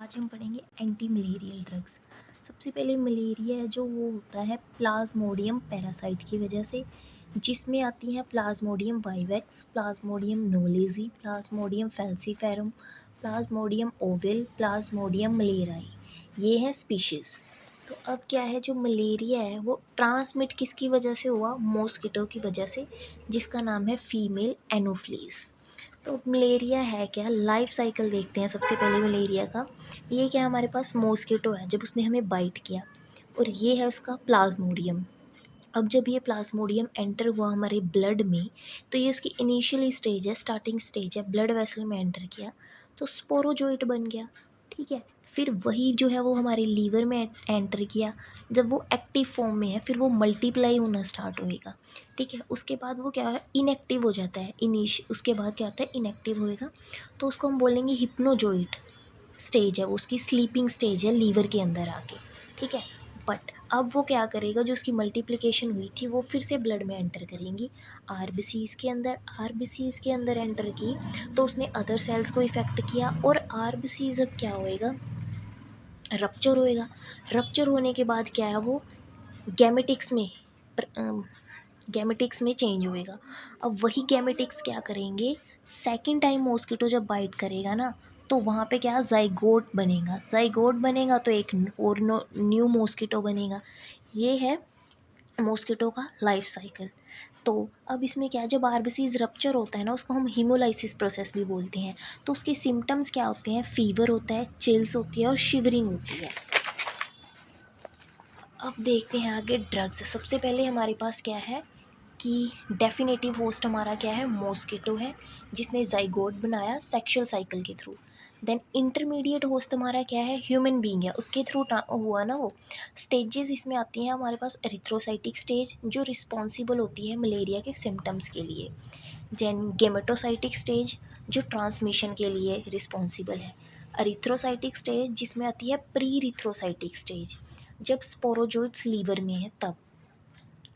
आज हम पढ़ेंगे एंटी मलेरियल ड्रग्स। सबसे पहले मलेरिया जो वो होता है प्लाज्मोडियम पैरासाइट की वजह से, जिसमें आती हैं plasmodium vivax, plasmodium knowlesi, plasmodium falciparum, plasmodium ovale, plasmodium malariae. ये हैं स्पीशीज़। तो अब क्या है, जो मलेरिया है वो ट्रांसमिट किसकी वजह से हुआ? मॉस्किटो की वजह से, जिसका नाम है फीमेल एनोफ्लीज। तो मलेरिया है क्या? लाइफ साइकिल देखते हैं सबसे पहले मलेरिया का। ये क्या, हमारे पास मॉस्किटो है जब उसने हमें बाइट किया, और ये है उसका प्लाज्मोडियम। अब जब ये प्लाज्मोडियम एंटर हुआ हमारे ब्लड में, तो ये उसकी इनिशियल स्टेज है, स्टार्टिंग स्टेज है, ब्लड वेसल में एंटर किया तो स्पोरोजोइट बन गया। ठीक है, फिर वही जो है वो हमारे लीवर में एंटर किया। जब वो एक्टिव फॉर्म में है फिर वो मल्टीप्लाई होना स्टार्ट होएगा। ठीक है, उसके बाद वो क्या है, इनएक्टिव हो जाता है। उसके बाद क्या होता है, इनएक्टिव होएगा तो उसको हम बोलेंगे हिप्नोजोइट स्टेज है, वो उसकी स्लीपिंग स्टेज है लीवर के अंदर आके। ठीक है, बट अब वो क्या करेगा, जो उसकी मल्टीप्लिकेशन हुई थी वो फिर से ब्लड में एंटर करेंगी आरबीसीज़ के अंदर। आरबीसीज़ के अंदर एंटर की तो उसने अदर सेल्स को इफ़ेक्ट किया, और आरबीसीज़ अब क्या होएगा, रप्चर होएगा। रप्चर होने के बाद क्या है, वो गैमेटिक्स में गैमेटिक्स में चेंज होएगा। अब वही गैमेटिक्स क्या करेंगे, सेकंड टाइम मॉस्किटो जब बाइट करेगा ना, तो वहाँ पे क्या, जाइगोट बनेगा। जाइगोट बनेगा तो एक और न्यू मॉस्किटो बनेगा। ये है मॉस्किटो का लाइफ साइकिल। तो अब इसमें क्या है, जब आरबीसीज रप्चर होता है ना, उसको हम हीमोलाइसिस प्रोसेस भी बोलते हैं। तो उसके सिम्टम्स क्या होते हैं, फीवर होता है, चिल्स होती है और शिवरिंग होती है। अब देखते हैं आगे ड्रग्स। सबसे पहले हमारे पास क्या है कि डेफिनेटिव होस्ट हमारा क्या है, मॉस्किटो है, जिसने जाइगोट बनाया सेक्सुअल साइकिल के थ्रू। देन इंटरमीडिएट होस्ट हमारा क्या है, ह्यूमन बीइंग है, उसके थ्रू हुआ ना वो। स्टेजेस इसमें आती हैं हमारे पास, एरिथ्रोसाइटिक स्टेज जो रिस्पॉन्सिबल होती है मलेरिया के सिम्टम्स के लिए। देन गेमेटोसाइटिक स्टेज जो ट्रांसमिशन के लिए रिस्पॉन्सिबल है। एरिथ्रोसाइटिक स्टेज जिसमें आती है प्री रिथ्रोसाइटिक स्टेज, जब स्पोरोजोइट्स लीवर में है तब।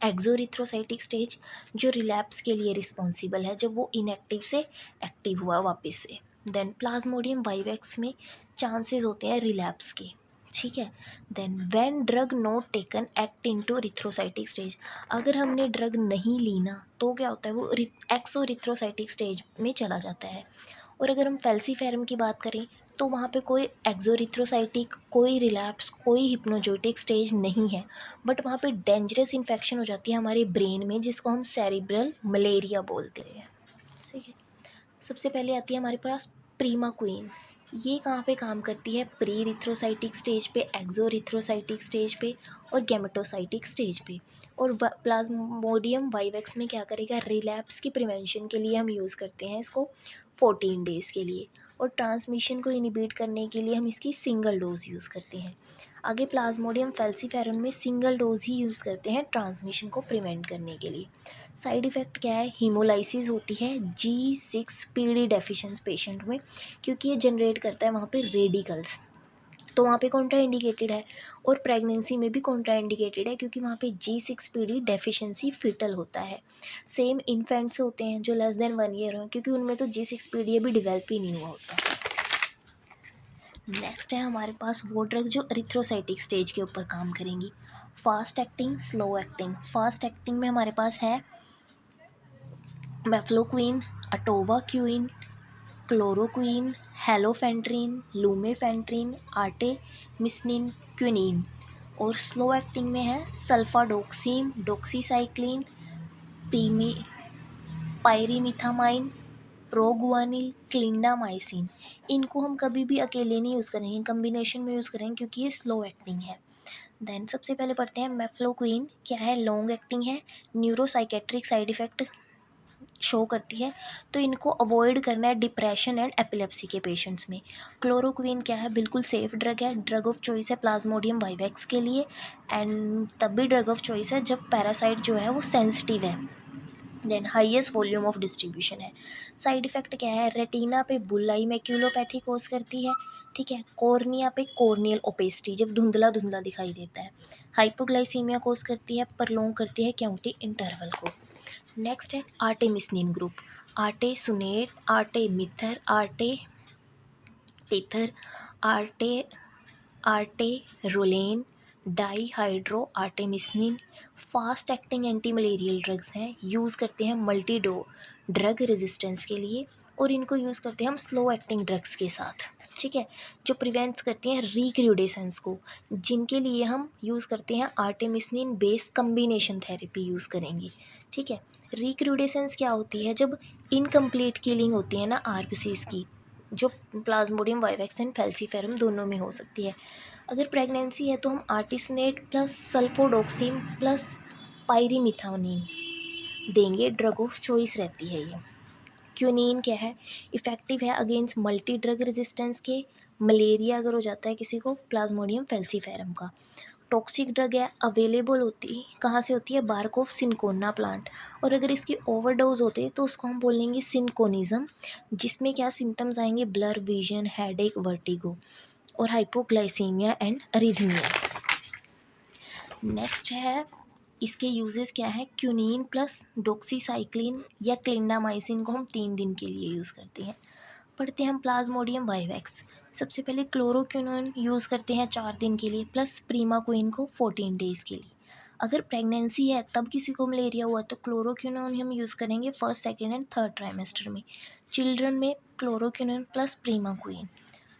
एक्सोरिथ्रोसाइटिक स्टेज जो रिलैप्स के लिए रिस्पॉन्सिबल है, जब वो इनएक्टिव से एक्टिव हुआ वापस से। देन प्लाज्मोडियम वाइवेक्स में चांसेस होते हैं रिलैप्स के। ठीक है, then when drug not taken act into erythrocytic stage, अगर हमने ड्रग नहीं ली ना तो क्या होता है, वो एक्सोरिथ्रोसाइटिक स्टेज में चला जाता है। और अगर हम फेल्सीफेरम की बात करें तो वहाँ पे कोई एक्सोरिथ्रोसाइटिक, कोई रिलैप्स, कोई हिप्नोजोटिक स्टेज नहीं है, बट वहाँ पे डेंजरस इन्फेक्शन हो जाती है हमारे ब्रेन में, जिसको हम सेरिब्रल मलेरिया बोलते हैं। ठीक है, सबसे पहले आती है हमारे पास प्रीमा क्वीन। ये कहाँ पे काम करती है, प्री रिथ्रोसाइटिक स्टेज पे, एक्सोरिथ्रोसाइटिक स्टेज पे और गेमेटोसाइटिक स्टेज पे। और प्लाज्मोडियम वाइवेक्स में क्या करेगा, रिलैप्स की प्रिवेंशन के लिए हम यूज़ करते हैं इसको 14 डेज़ के लिए, और ट्रांसमिशन को इनिबिट करने के लिए हम इसकी सिंगल डोज यूज़ करते हैं। आगे प्लाज्मोडियम फैल्सीफेरम में सिंगल डोज ही यूज़ करते हैं ट्रांसमिशन को प्रिवेंट करने के लिए। साइड इफ़ेक्ट क्या है, हीमोलाइसिस होती है G6PD डेफिशिएंस पेशेंट में, क्योंकि ये जनरेट करता है वहाँ पे रेडिकल्स, तो वहाँ पे कॉन्ट्रा इंडिकेटेड है। और प्रेगनेंसी में भी कॉन्ट्रा इंडिकेटेड है, क्योंकि वहाँ पे G6PD डेफिशिएंसी फिटल होता है। सेम इन्फेंट्स होते हैं जो लेस देन 1 ईयर हो, क्योंकि उनमें तो G6PD अभी डिवेल्प ही नहीं हुआ होता। नेक्स्ट है हमारे पास वो ड्रग जो एरिथ्रोसाइटिक स्टेज के ऊपर काम करेंगी। Fast acting, slow acting. Fast acting में हमारे पास है मेफ्लोक्विन, अटोवाक्विन, क्लोरोक्विन, हेलोफेंट्रिन, लूमेफेंट्रिन, आर्टेमिसनिन, क्विनिन। और स्लो एक्टिंग में है सल्फाडोक्सिन, डोक्सीसाइक्लिन, पीमी पायरीमिथामाइन, प्रोगुआनिल, क्लिंडामाइसिन। इनको हम कभी भी अकेले नहीं यूज़ करेंगे, कम्बिनेशन में यूज़ करेंगे, क्योंकि ये स्लो एक्टिंग है। देन सबसे पहले पढ़ते हैं मेफ्लोक्विन क्या है, लॉन्ग एक्टिंग है, न्यूरोसाइकेट्रिक साइड इफ़ेक्ट शो करती है, तो इनको अवॉइड करना है डिप्रेशन एंड एपिलेप्सी के पेशेंट्स में। क्लोरोक्विन क्या है, बिल्कुल सेफ ड्रग है, ड्रग ऑफ चॉइस है प्लाज्मोडियम वाइवेक्स के लिए, एंड तब भी ड्रग ऑफ चॉइस है जब पैरासाइट जो है वो सेंसिटिव है। Then highest volume of distribution है। साइड इफ़ेक्ट क्या है, रेटिना पे बुल्लाई मैक्यूलोपैथी कोस करती है। ठीक है, कॉर्निया पे कॉर्नियल ओपेसिटी, जब धुंधला धुंधला दिखाई देता है। हाइपोग्लाइसीमिया कोस करती है, परलोंग करती है क्यूटी इंटरवल को। नेक्स्ट है artemisinin group. Artesunate, artemether, arteether, arte arterolane, dihydroartemisinin fast acting anti malarial drugs हैं। यूज़ करते हैं मल्टी ड्रग रेजिस्टेंस के लिए, और इनको यूज़ करते हैं हम स्लो एक्टिंग ड्रग्स के साथ, ठीक है, जो प्रिवेंट करती हैं रिक्रूडेसेंस को, जिनके लिए हम यूज़ करते हैं आर्टेमिसनिन बेस्ड कम्बिनेशन थेरेपी यूज़ करेंगे, ठीक है। रिक्रूडेसेंस क्या होती है? जब इनकम्प्लीट किलिंग होती है ना आरबीसीज की, जो प्लाज्मोडियम वाइवेक्स एंड फैल्सीफेरम दोनों में हो सकती है। अगर प्रेगनेंसी है तो हम आर्टिसनेट प्लस सल्फोडोक्सिन प्लस पायरीमिथानिन देंगे, ड्रग ऑफ चॉइस रहती है ये। क्यूनिन क्या है? इफ़ेक्टिव है अगेंस्ट मल्टी ड्रग रेजिस्टेंस के, मलेरिया अगर हो जाता है किसी को, प्लाज्मोडियम फैल्सीफेरम का। टॉक्सिक ड्रग है, अवेलेबल होती कहाँ से होती है? बार्क ऑफ सिनकोना प्लांट, और अगर इसकी ओवरडोज होते तो उसको हम बोलेंगे सिनकोनिज्म, जिसमें क्या सिम्टम्स आएंगे? ब्लर विजन, हेडेक, वर्टिगो और हाइपोग्लाइसीमिया एंड अरिथमिया। नेक्स्ट है, इसके यूजेस क्या है? क्यूनिन प्लस डोक्सीसाइक्लिन या क्लिंडामाइसिन को हम 3 दिन के लिए यूज़ करते हैं। पढ़ते हैं हम प्लाज्मोडियम वाइवेक्स। सबसे पहले क्लोरोक्विनोन यूज़ करते हैं 4 दिन के लिए, प्लस प्रीमाक्विन को 14 डेज़ के लिए। अगर प्रेगनेंसी है तब किसी को मलेरिया हुआ तो क्लोरोक्विनोन हम यूज़ करेंगे first, second and third trimester में। चिल्ड्रन में क्लोरोक्विनोन प्लस प्रीमाक्विन।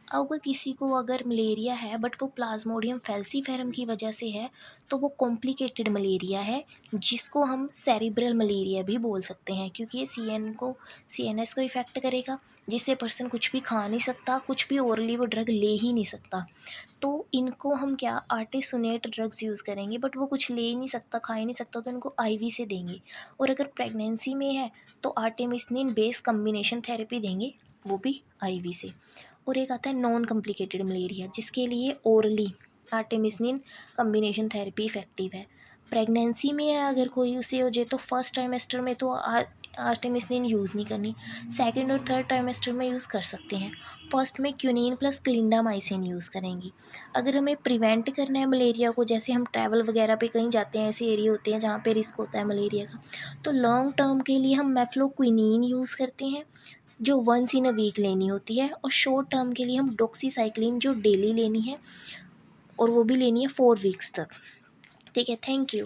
अब किसी को अगर मलेरिया है बट वो प्लाज्मोडियम फैल्सीफेरम की वजह से है, तो वो कॉम्प्लिकेटेड मलेरिया है, जिसको हम सेरिब्रल मलेरिया भी बोल सकते हैं, क्योंकि ये सीएनएस को इफ़ेक्ट करेगा, जिससे पर्सन कुछ भी खा नहीं सकता, कुछ भी ओरली वो ड्रग ले ही नहीं सकता। तो इनको हम क्या, आर्टिसोनेट ड्रग्स यूज़ करेंगे, बट वो कुछ ले ही नहीं सकता, खा ही नहीं सकता, तो इनको आईवी से देंगे। और अगर प्रेगनेंसी में है तो आर्टेमिसनिन बेस्ड कम्बिनेशन थेरेपी देंगे, वो भी आईवी से। और एक आता है नॉन कॉम्प्लिकेटेड मलेरिया, जिसके लिए ओरली आर्टेमिसनिन कम्बिनेशन थेरेपी इफ़ेक्टिव है। प्रेगनेंसी में है अगर कोई उसे हो जाए तो फर्स्ट ट्राइमेस्टर में तो आर्टेमिसनिन यूज़ नहीं करनी, सेकंड और थर्ड ट्राइमेस्टर में यूज़ कर सकते हैं। फर्स्ट में क्यूनिन प्लस क्लिंडामाइसिन यूज़ करेंगे। अगर हमें प्रिवेंट करना है मलेरिया को, जैसे हम ट्रैवल वगैरह पे कहीं जाते हैं, ऐसे एरिया होते हैं जहाँ पे रिस्क होता है मलेरिया का, तो लॉन्ग टर्म के लिए हम मेफ्लोक्विनीन यूज़ करते हैं, जो वंस इन अ वीक लेनी होती है, और शॉर्ट टर्म के लिए हम डॉक्सीसाइक्लिन जो डेली लेनी है, और वो भी लेनी है 4 वीक्स तक, ठीक है। Thank you.